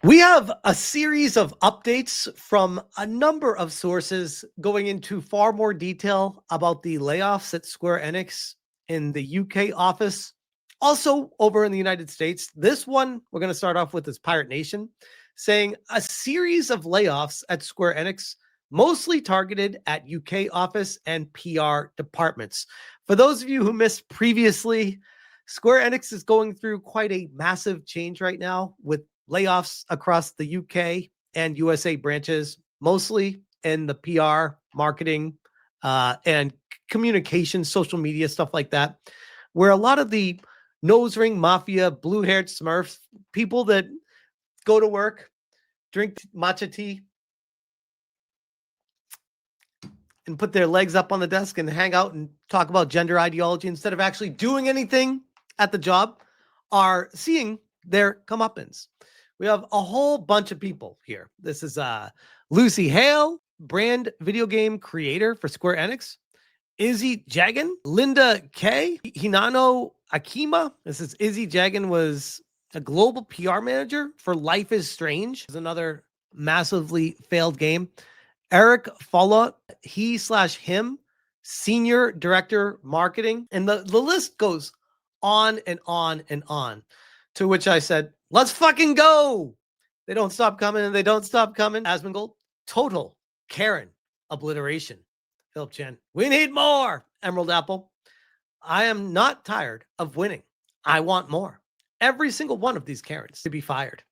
We have a series of updates from a number of sources going into far more detail about the layoffs at Square Enix in the UK office. Also, over in the United States, this one we're going to start off with is Pirate Nation saying a series of layoffs at Square Enix, mostly targeted at UK office and PR departments. For those of you who missed previously, Square Enix is going through quite a massive change right now with layoffs across the UK and USA branches, mostly in the PR, marketing, and communication, social media, stuff like that, where a lot of the nose ring mafia, blue haired smurfs, people that go to work, drink matcha tea, and put their legs up on the desk and hang out and talk about gender ideology instead of actually doing anything at the job are seeing their comeuppance. We have a whole bunch of people here. This is Lucy Hale, brand video game creator for Square Enix. Izzy Jagan, Linda K, Hinano Akima. This is Izzy Jagan was a global PR manager for Life is Strange. It's another massively failed game. Eric Falla, he/him, senior director marketing. And the list goes on and on and on. To which I said, let's fucking go. They don't stop coming and they don't stop coming. Asmongold, total Karen obliteration. Philip Chen, we need more. Emerald Apple, I am not tired of winning. I want more. Every single one of these Karens to be fired.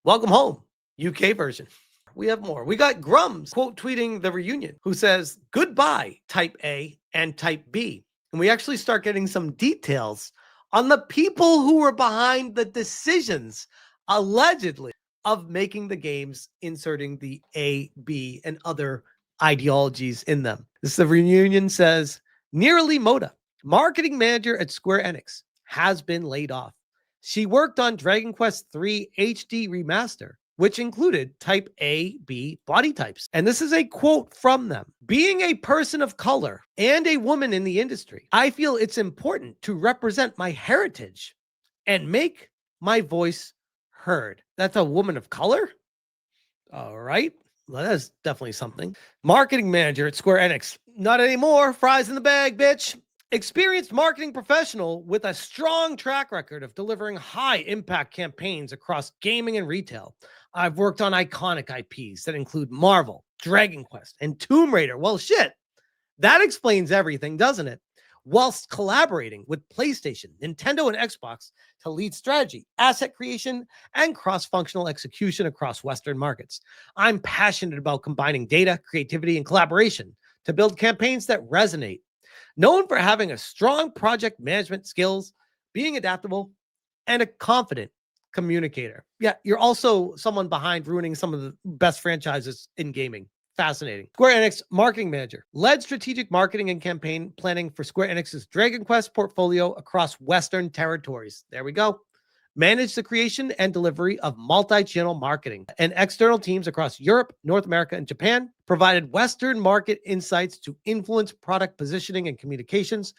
Welcome home, UK version. We have more. We got Grums quote tweeting the reunion who says, goodbye, type A and type B. And we actually start getting some details on the people who were behind the decisions, allegedly, of making the games, inserting the A, B, and other ideologies in them. This the reunion says, Nearly Moda, marketing manager at Square Enix, has been laid off. She worked on Dragon Quest III HD Remaster, which included type A, B body types. And this is a quote from them. Being a person of color and a woman in the industry, I feel it's important to represent my heritage and make my voice heard. That's a woman of color? All right. Well, that's definitely something. Marketing manager at Square Enix. Not anymore. Fries in the bag, bitch. Experienced marketing professional with a strong track record of delivering high impact campaigns across gaming and retail. I've worked on iconic IPs that include Marvel, Dragon Quest, and Tomb Raider. Well, shit, that explains everything, doesn't it? Whilst collaborating with PlayStation, Nintendo, and Xbox to lead strategy, asset creation, and cross-functional execution across Western markets. I'm passionate about combining data, creativity, and collaboration to build campaigns that resonate. Known for having a strong project management skills, being adaptable, and a confident communicator. Yeah, you're also someone behind ruining some of the best franchises in gaming. Fascinating. Square Enix marketing manager led strategic marketing and campaign planning for Square Enix's Dragon Quest portfolio across Western territories. There we go. Managed the creation and delivery of multi-channel marketing and external teams across Europe, North America, and Japan. Provided Western market insights to influence product positioning and communications.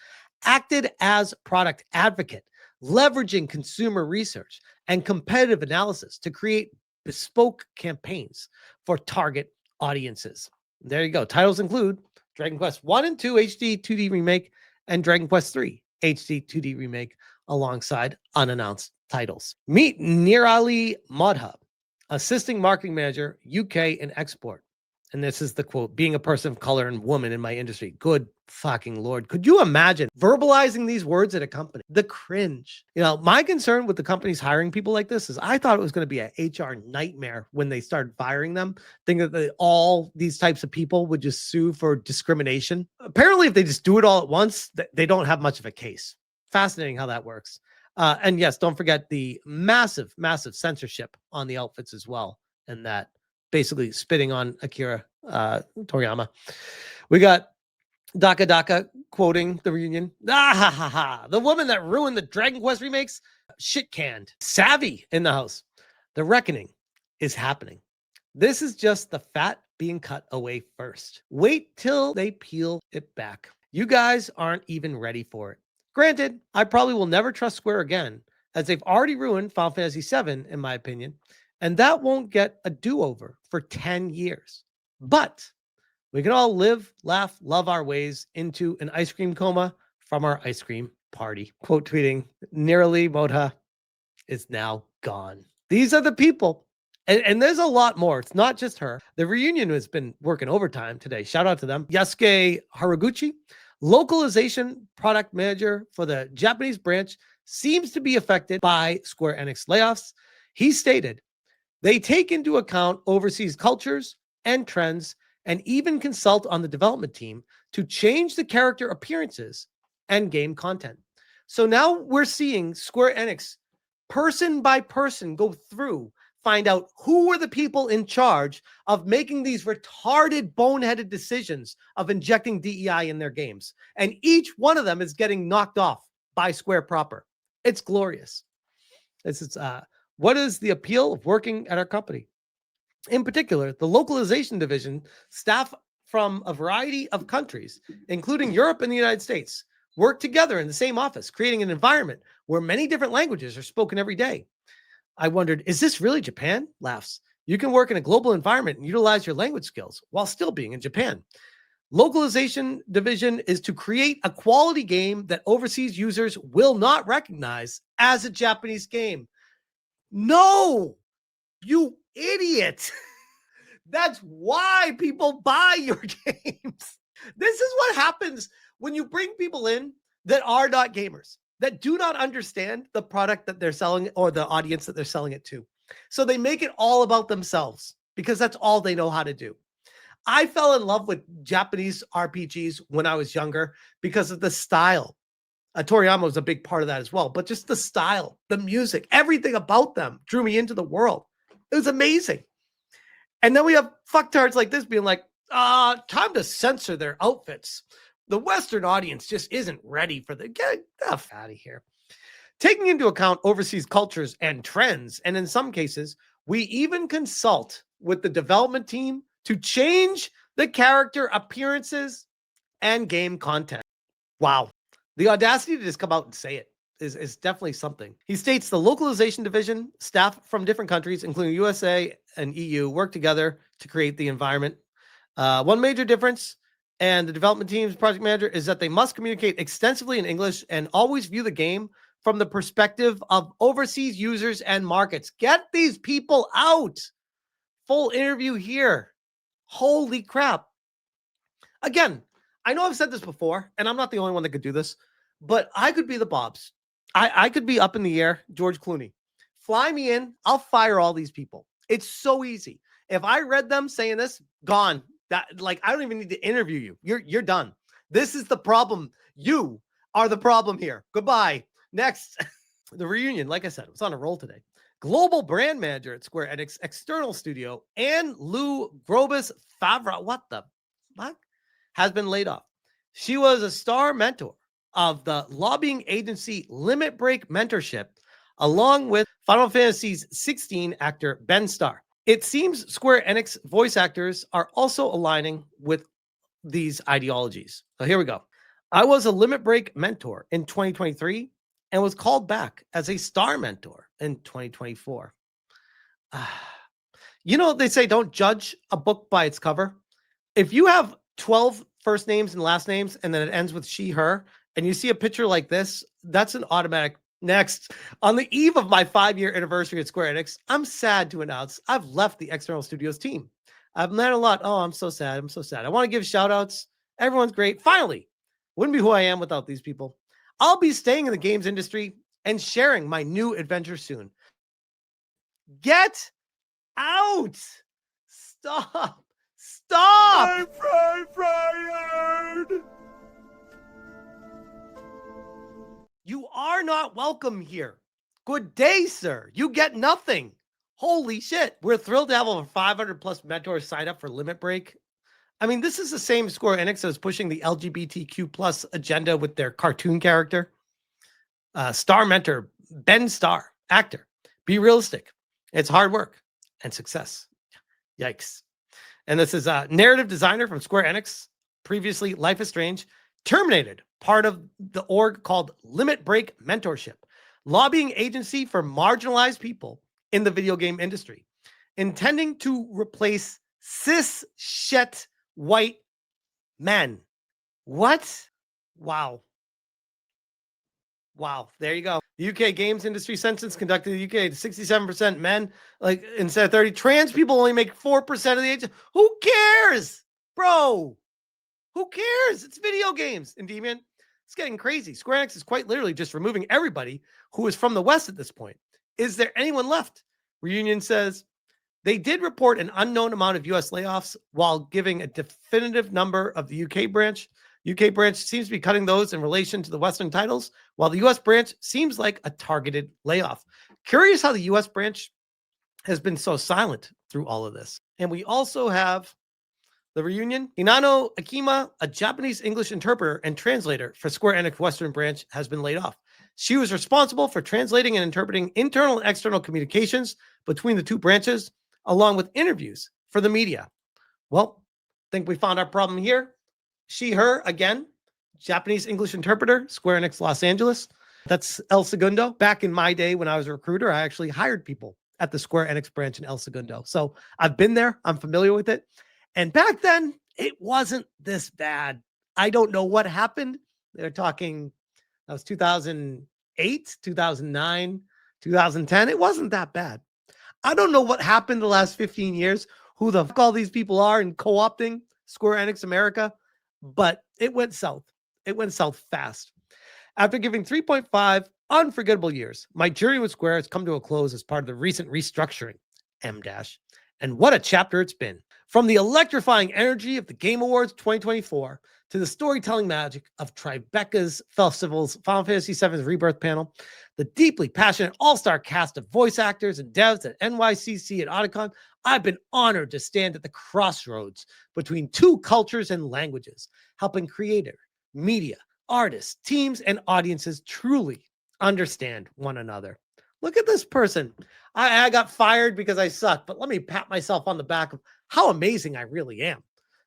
Acted as product advocate, leveraging consumer research and competitive analysis to create bespoke campaigns for target audiences. There you go. Titles include Dragon Quest 1 and 2 HD 2D Remake and Dragon Quest 3 HD 2D Remake alongside unannounced titles. Meet Nirali Modhub, assisting marketing manager, UK and export. And this is the quote, being a person of color and woman in my industry. Good fucking Lord. Could you imagine verbalizing these words at a company? The cringe. You know, my concern with the companies hiring people like this is I thought it was going to be an HR nightmare when they started firing them, thinking that all these types of people would just sue for discrimination. Apparently, if they just do it all at once, they don't have much of a case. Fascinating how that works. And yes, don't forget the massive, massive censorship on the outfits as well. And that basically spitting on Akira Toriyama. We got Daka Daka quoting the reunion. Ah ha ha ha. The woman that ruined the Dragon Quest remakes, shit canned. Savvy in the house. The reckoning is happening. This is just the fat being cut away first. Wait till they peel it back. You guys aren't even ready for it. Granted, I probably will never trust Square again, as they've already ruined Final Fantasy VII, in my opinion, And that won't get a do-over for 10 years. But we can all live, laugh, love our ways into an ice cream coma from our ice cream party. Quote tweeting, Nirali Modha is now gone. These are the people. And there's a lot more. It's not just her. The reunion has been working overtime today. Shout out to them. Yasuke Haraguchi, localization product manager for the Japanese branch, seems to be affected by Square Enix layoffs. He stated, they take into account overseas cultures and trends and even consult on the development team to change the character appearances and game content. So now we're seeing Square Enix person by person go through, find out who were the people in charge of making these retarded, boneheaded decisions of injecting DEI in their games. And each one of them is getting knocked off by Square proper. It's glorious. This is what is the appeal of working at our company? In particular, the localization division, staff from a variety of countries, including Europe and the United States, work together in the same office, creating an environment where many different languages are spoken every day. I wondered, is this really Japan? Laughs. You can work in a global environment and utilize your language skills while still being in Japan. Localization division is to create a quality game that overseas users will not recognize as a Japanese game. No, you idiot. That's why people buy your games. This is what happens when you bring people in that are not gamers, that do not understand the product that they're selling or the audience that they're selling it to. So they make it all about themselves because that's all they know how to do. I fell in love with Japanese RPGs when I was younger because of the style. Toriyama was a big part of that as well, but just the style, the music, everything about them drew me into the world. It was amazing. And then we have fucktards like this being like, time to censor their outfits. The Western audience just isn't ready for the get the f out of here. Taking into account overseas cultures and trends, and in some cases, we even consult with the development team to change the character appearances and game content. Wow. The audacity to just come out and say it is definitely something. He states the localization division, staff from different countries, including USA and EU, work together to create the environment. One major difference, and the development team's project manager, is that they must communicate extensively in English and always view the game from the perspective of overseas users and markets. Get these people out. Full interview here. Holy crap. Again, I know I've said this before, and I'm not the only one that could do this, but I could be the Bobs. I could be up in the air, George Clooney. Fly me in, I'll fire all these people. It's so easy. If I read them saying this, gone. That, like, I don't even need to interview you. You're done. This is the problem. You are the problem here. Goodbye. Next. The reunion, like I said, it was on a roll today. Global brand manager at Square Enix external studio, Anne Lou Grobus Favre, what the fuck, has been laid off. She was a star mentor of the lobbying agency Limit Break Mentorship, along with Final Fantasy 16 actor Ben Starr. It seems Square Enix voice actors are also aligning with these ideologies. So here we go. I was a Limit Break mentor in 2023 and was called back as a star mentor in 2024. You know, they say don't judge a book by its cover. If you have 12 first names and last names and then it ends with she, her, and you see a picture like this, that's an automatic next. On the eve of my 5-year anniversary at Square Enix, I'm sad to announce I've left the external studios team. I've learned a lot. Oh, I'm so sad. I'm so sad. I want to give shout outs. Everyone's great. Finally, wouldn't be who I am without these people. I'll be staying in the games industry and sharing my new adventure soon. Get out. Stop. Stop. I'm fired. You are not welcome here. Good day, sir. You get nothing. Holy shit. We're thrilled to have over 500 plus mentors sign up for Limit Break. I mean, this is the same Square Enix that was pushing the LGBTQ plus agenda with their cartoon character. Star mentor, Ben Starr, actor. Be realistic. It's hard work and success. Yikes. And this is a narrative designer from Square Enix, previously Life is Strange, terminated, part of the org called Limit Break Mentorship, lobbying agency for marginalized people in the video game industry. intending to replace cis shet white men. What? Wow. Wow. There you go. The UK games industry census conducted in the UK to 67% men, like instead of 30. Trans people only make 4% of the age. Who cares, bro? Who cares? It's video games. And Deviant, it's getting crazy. Square Enix is quite literally just removing everybody who is from the West at this point. Is there anyone left? Reunion says they did report an unknown amount of US layoffs while giving a definitive number of the UK branch. UK branch seems to be cutting those in relation to the Western titles, while the US branch seems like a targeted layoff. Curious how the US branch has been so silent through all of this. And we also have the reunion. Hinano Akima, a Japanese English interpreter and translator for Square Enix Western branch, has been laid off. She was responsible for translating and interpreting internal and external communications between the two branches, along with interviews for the media. Well, I think we found our problem here. She, her, again, Japanese English interpreter, Square Enix Los Angeles. That's El Segundo. Back in my day when I was a recruiter, I actually hired people at the Square Enix branch in El Segundo. So I've been there. I'm familiar with it. And back then, it wasn't this bad. I don't know what happened. They're talking, that was 2008, 2009, 2010. It wasn't that bad. I don't know what happened the last 15 years, who the fuck all these people are and co-opting Square Enix America, but it went south. It went south fast. After giving 3.5 unforgettable years, my journey with Square has come to a close as part of the recent restructuring, M-. And what a chapter it's been. From the electrifying energy of the Game Awards 2024 to the storytelling magic of Tribeca's Festival's Final Fantasy VII's Rebirth panel, the deeply passionate all-star cast of voice actors and devs at NYCC and Otakon, I've been honored to stand at the crossroads between two cultures and languages, helping creator, media, artists, teams, and audiences truly understand one another. Look at this person. I got fired because I suck, but let me pat myself on the back of how amazing I really am.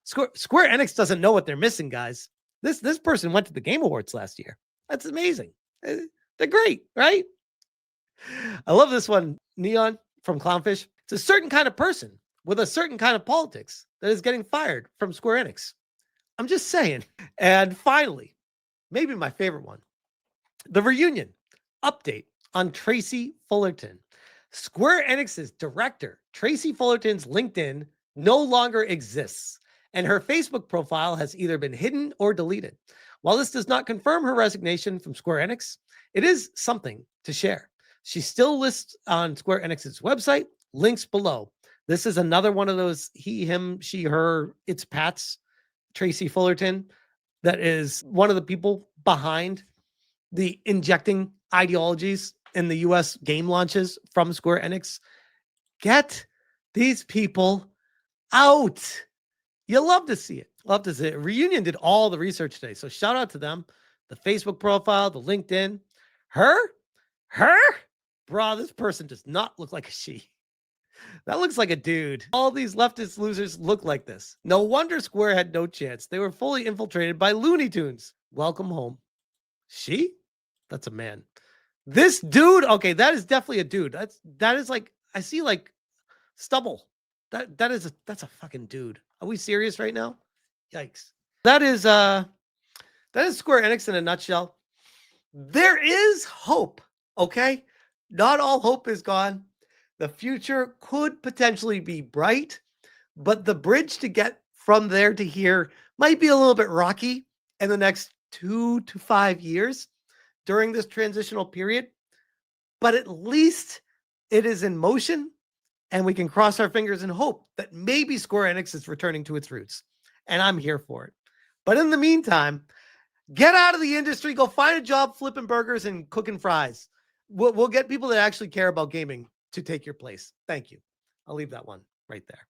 Square Enix doesn't know what they're missing, guys. This person went to the Game Awards last year. That's amazing. They're great, right? I love this one, Neon from Clownfish. It's a certain kind of person with a certain kind of politics that is getting fired from Square Enix. I'm just saying. And finally, maybe my favorite one, the reunion update on Tracy Fullerton. Square Enix's director, Tracy Fullerton's LinkedIn no longer exists, and her Facebook profile has either been hidden or deleted. While this does not confirm her resignation from Square Enix, it is something to share. She still lists on Square Enix's website, links below. This is another one of those he, him, she, her, it's Pat's, Tracy Fullerton, that is one of the people behind the injecting ideologies in the US game launches from Square Enix. Get these people out. You love to see it. Love to see it. Reunion did all the research today. So shout out to them. The Facebook profile, the LinkedIn. Her? Bro, this person does not look like a she. That looks like a dude. All these leftist losers look like this. No wonder Square had no chance. They were fully infiltrated by Looney Tunes. Welcome home. She? That's a man. This dude, okay, that is definitely a dude. That is like, I see like stubble. That's a fucking dude. Are we serious right now? Yikes. That is Square Enix in a nutshell. There is hope, okay? Not all hope is gone. The future could potentially be bright, but the bridge to get from there to here might be a little bit rocky in the next 2 to 5 years during this transitional period. But at least it is in motion, and we can cross our fingers and hope that maybe Square Enix is returning to its roots. And I'm here for it. But in the meantime, get out of the industry, go find a job flipping burgers and cooking fries. We'll get people that actually care about gaming to take your place. Thank you. I'll leave that one right there.